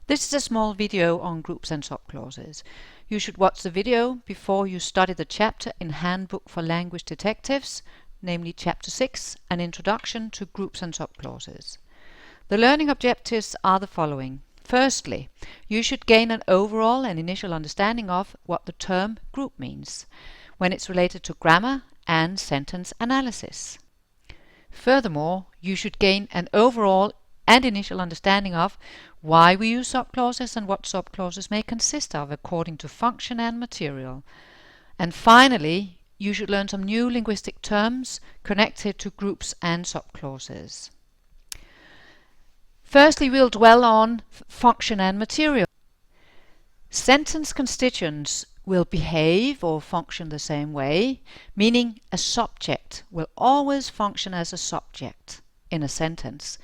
This is a small video on groups and subclauses. You should watch the video before you study the chapter in Handbook for Language Detectives, namely Chapter 6, An Introduction to Groups and Subclauses. The learning objectives are the following. Firstly, you should gain an overall and initial understanding of what the term group means when it's related to grammar and sentence analysis. Furthermore, you should gain an overall and initial understanding of why we use subclauses and what subclauses may consist of according to function and material. And finally, you should learn some new linguistic terms connected to groups and subclauses. Firstly, we'll dwell on function and material. Sentence constituents will behave or function the same way, meaning a subject will always function as a subject in a sentence,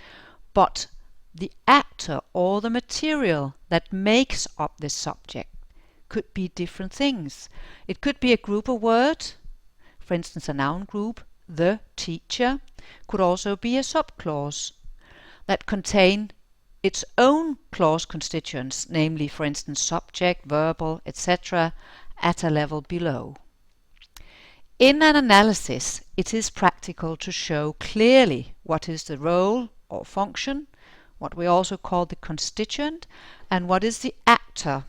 but the actor or the material that makes up this subject could be different things. It could be a group of words, for instance a noun group, the teacher, could also be a subclause that contain its own clause constituents, namely for instance subject, verbal, etc., at a level below. In an analysis, it is practical to show clearly what is the role or function, what we also call the constituent, and what is the actor,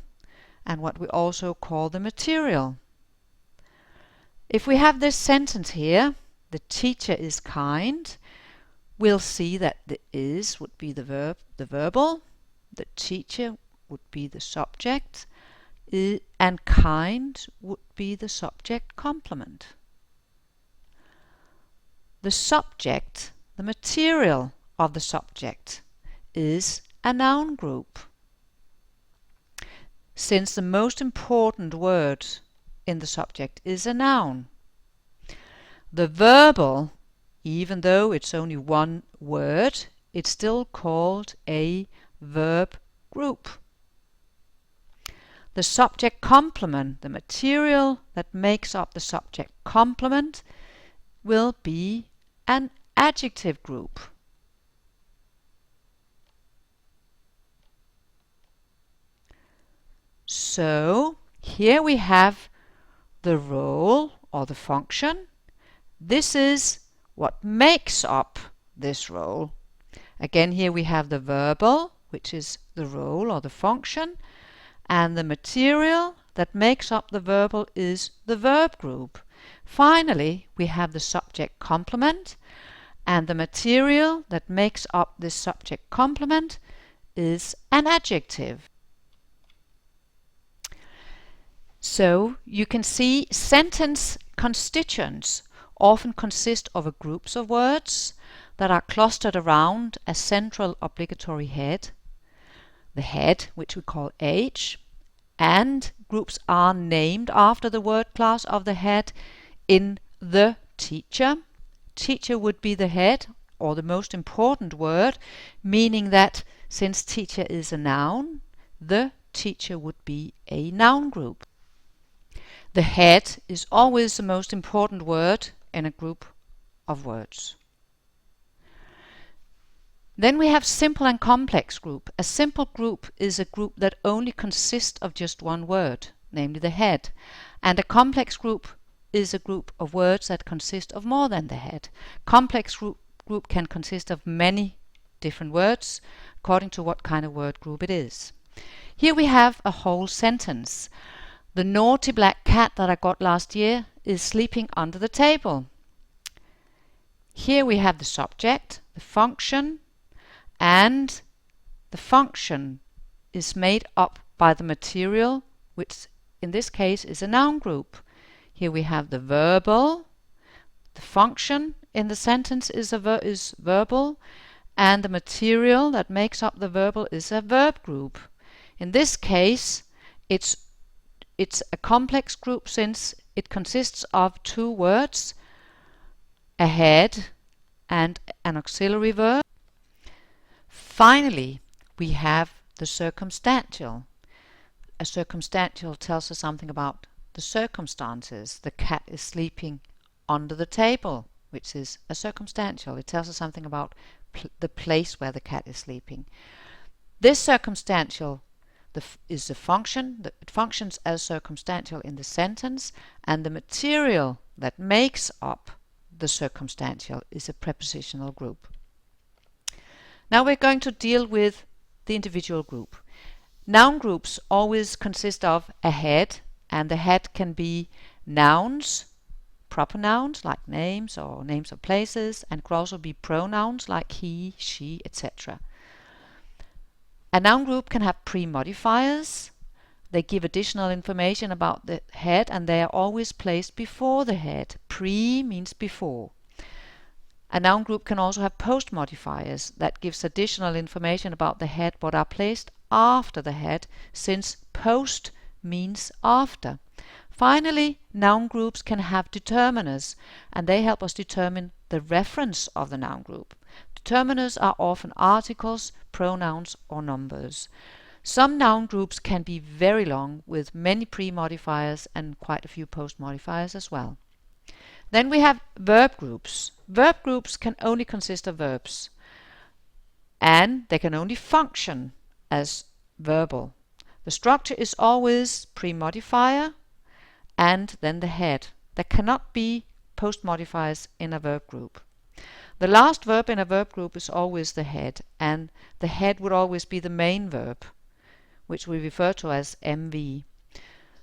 and what we also call the material. If we have this sentence here, the teacher is kind, we'll see that the is would be the verb, the verbal, the teacher would be the subject, and kind would be the subject complement. The subject, the material of the subject, is a noun group. Since the most important word in the subject is a noun, the verbal, even though it's only one word, it's still called a verb group. The subject complement, the material that makes up the subject complement, will be an adjective group. So here we have the role or the function. This is what makes up this role. Again, here we have the verbal, which is the role or the function, and the material that makes up the verbal is the verb group. Finally, we have the subject complement, and the material that makes up this subject complement is an adjective. So you can see sentence constituents often consist of a groups of words that are clustered around a central obligatory head, the head which we call H, and groups are named after the word class of the head in the teacher. Teacher would be the head or the most important word, meaning that since teacher is a noun, the teacher would be a noun group. The head is always the most important word in a group of words. Then we have simple and complex group. A simple group is a group that only consists of just one word, namely the head. And a complex group is a group of words that consist of more than the head. Complex group can consist of many different words according to what kind of word group it is. Here we have a whole sentence. The naughty black cat that I got last year is sleeping under the table. Here we have the subject, the function, and the function is made up by the material, which in this case is a noun group. Here we have the verbal, the function in the sentence is verbal, and the material that makes up the verbal is a verb group. In this case, it's a complex group since it consists of two words, a head and an auxiliary verb. Finally, we have the circumstantial. A circumstantial tells us something about the circumstances. The cat is sleeping under the table, which is a circumstantial. It tells us something about the place where the cat is sleeping. This circumstantial is the function that it functions as circumstantial in the sentence, and the material that makes up the circumstantial is a prepositional group. Now we're going to deal with the individual group. Noun groups always consist of a head, and the head can be nouns, proper nouns like names or names of places, and could also be pronouns like he, she, etc. A noun group can have pre-modifiers. They give additional information about the head, and they are always placed before the head. Pre means before. A noun group can also have post-modifiers that gives additional information about the head but are placed after the head, since post means after. Finally, noun groups can have determiners, and they help us determine the reference of the noun group. Determiners are often articles, pronouns, or numbers. Some noun groups can be very long with many pre-modifiers and quite a few post-modifiers as well. Then we have verb groups. Verb groups can only consist of verbs, and they can only function as verbal. The structure is always pre-modifier and then the head. There cannot be post-modifiers in a verb group. The last verb in a verb group is always the head, and the head would always be the main verb, which we refer to as MV.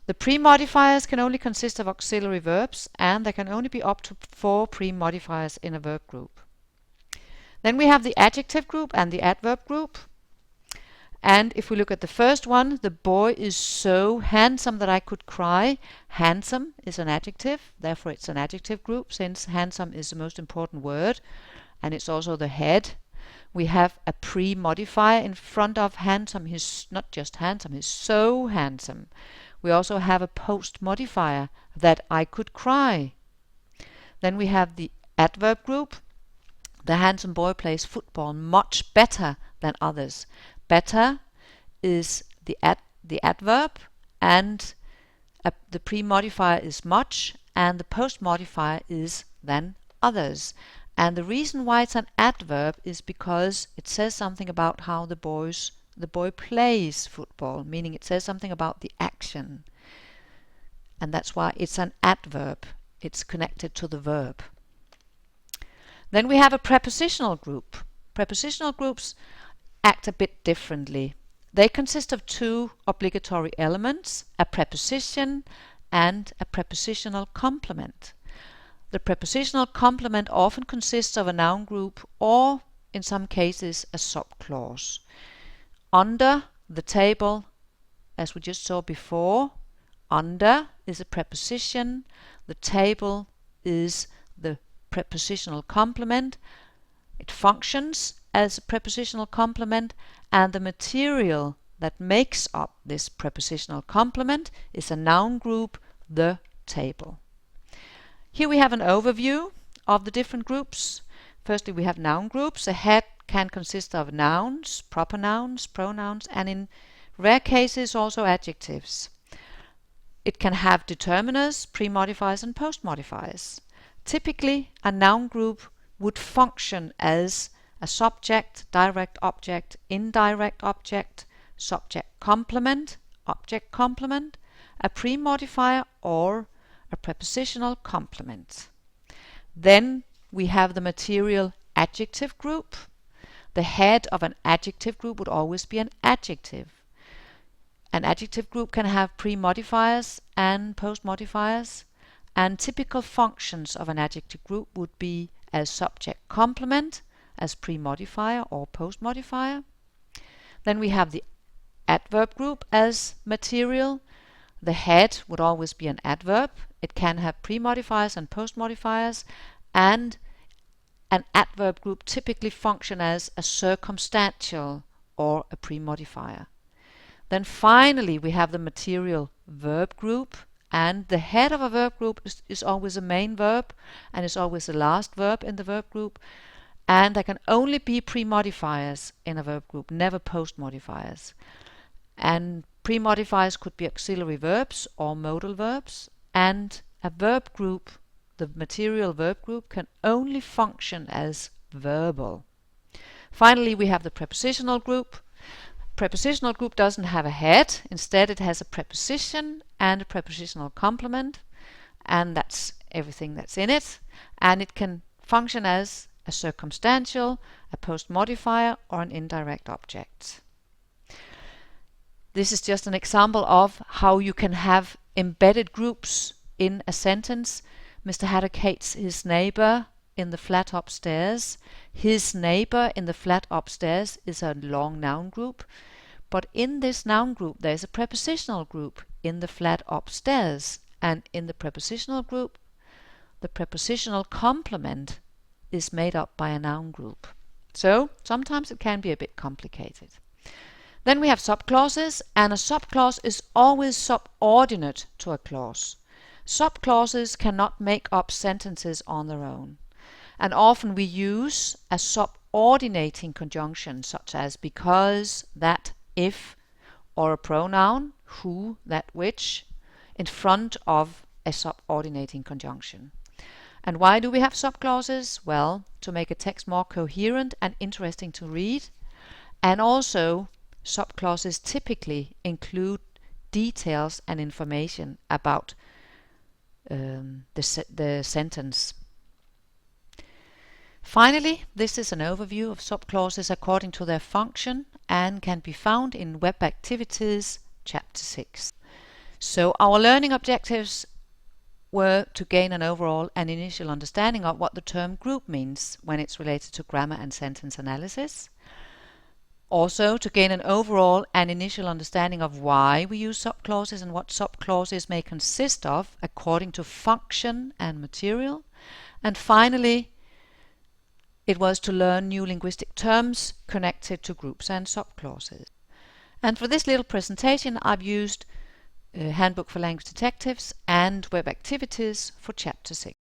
The pre-modifiers can only consist of auxiliary verbs, and there can only be up to 4 pre-modifiers in a verb group. Then we have the adjective group and the adverb group. And if we look at the first one, the boy is so handsome that I could cry. Handsome is an adjective, therefore it's an adjective group, since handsome is the most important word, and it's also the head. We have a pre-modifier in front of handsome. He's not just handsome, he's so handsome. We also have a post-modifier, that I could cry. Then we have the adverb group. The handsome boy plays football much better than others. Better is the adverb, and the pre-modifier is much, and the post-modifier is than others. And the reason why it's an adverb is because it says something about how the boy plays football, meaning it says something about the action. And that's why it's an adverb. It's connected to the verb. Then we have a prepositional group. Prepositional groups act a bit differently. They consist of 2 obligatory elements, a preposition and a prepositional complement. The prepositional complement often consists of a noun group or, in some cases, a subclause. Under the table, as we just saw before, under is a preposition, the table is the prepositional complement. It functions as a prepositional complement, and the material that makes up this prepositional complement is a noun group, the table. Here we have an overview of the different groups. Firstly, we have noun groups. A head can consist of nouns, proper nouns, pronouns, and in rare cases also adjectives. It can have determiners, pre-modifiers, and post-modifiers. Typically, a noun group would function as a subject, direct object, indirect object, subject complement, object complement, a pre-modifier, or a prepositional complement. Then we have the material adjective group. The head of an adjective group would always be an adjective. An adjective group can have pre-modifiers and post-modifiers, and typical functions of an adjective group would be as subject complement, as pre-modifier or post-modifier. Then we have the adverb group as material. The head would always be an adverb. It can have pre-modifiers and post-modifiers, and an adverb group typically function as a circumstantial or a pre-modifier. Then finally we have the material verb group, and the head of a verb group is always a main verb and is always the last verb in the verb group, and there can only be pre-modifiers in a verb group, never post-modifiers. And pre-modifiers could be auxiliary verbs or modal verbs, and a verb group, the material verb group, can only function as verbal. Finally, we have the prepositional group. prepositional group doesn't have a head. Instead, it has a preposition and a prepositional complement, and that's everything that's in it. And it can function as a circumstantial, a post modifier, or an indirect object. This is just an example of how you can have embedded groups in a sentence. Mr. Haddock hates his neighbor in the flat upstairs. His neighbor in the flat upstairs is a long noun group, but in this noun group there's a prepositional group in the flat upstairs, and in the prepositional group the prepositional complement is made up by a noun group. So sometimes it can be a bit complicated. Then we have subclauses, and a subclause is always subordinate to a clause. Subclauses cannot make up sentences on their own, and often we use a subordinating conjunction such as because, that, if, or a pronoun, who, that, which, in front of a subordinating conjunction. And why do we have subclauses? Well, to make a text more coherent and interesting to read, and also subclauses typically include details and information about the sentence. Finally, this is an overview of subclauses according to their function and can be found in Web Activities Chapter 6. So our learning objectives were to gain an overall and initial understanding of what the term group means when it's related to grammar and sentence analysis. Also, to gain an overall and initial understanding of why we use subclauses and what subclauses may consist of according to function and material. And finally, it was to learn new linguistic terms connected to groups and subclauses. And for this little presentation, I've used Handbook for Language Detectives and Web Activities for Chapter 6.